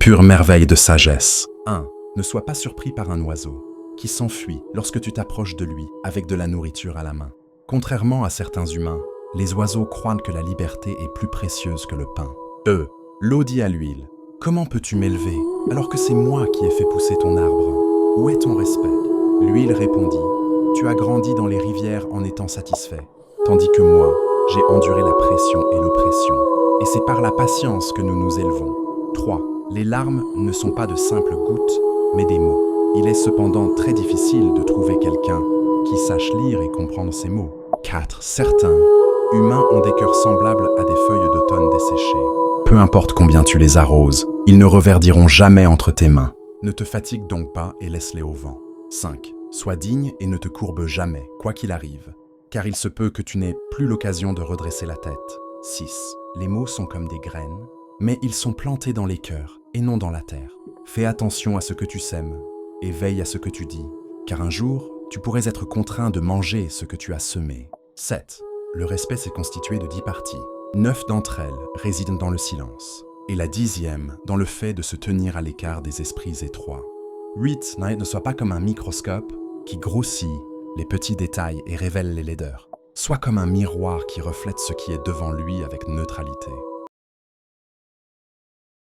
Pure merveille de sagesse. 1. Ne sois pas surpris par un oiseau qui s'enfuit lorsque tu t'approches de lui avec de la nourriture à la main. Contrairement à certains humains, les oiseaux croient que la liberté est plus précieuse que le pain. 2. L'eau dit à l'huile: comment peux-tu m'élever alors que c'est moi qui ai fait pousser ton arbre? Où est ton respect? L'huile répondit: tu as grandi dans les rivières en étant satisfait, tandis que moi, j'ai enduré la pression et l'oppression. Et c'est par la patience que nous nous élevons. 3. Les larmes ne sont pas de simples gouttes, mais des mots. Il est cependant très difficile de trouver quelqu'un qui sache lire et comprendre ces mots. 4. Certains humains ont des cœurs semblables à des feuilles d'automne desséchées. Peu importe combien tu les arroses, ils ne reverdiront jamais entre tes mains. Ne te fatigue donc pas et laisse-les au vent. 5. Sois digne et ne te courbe jamais, quoi qu'il arrive, car il se peut que tu n'aies plus l'occasion de redresser la tête. 6. Les mots sont comme des graines, mais ils sont plantés dans les cœurs et non dans la terre. Fais attention à ce que tu sèmes et veille à ce que tu dis, car un jour, tu pourrais être contraint de manger ce que tu as semé. 7. Le respect s'est constitué de 10 parties. 9 d'entre elles résident dans le silence, et la 10e dans le fait de se tenir à l'écart des esprits étroits. 8. Ne sois pas comme un microscope qui grossit les petits détails et révèle les laideurs. Sois comme un miroir qui reflète ce qui est devant lui avec neutralité.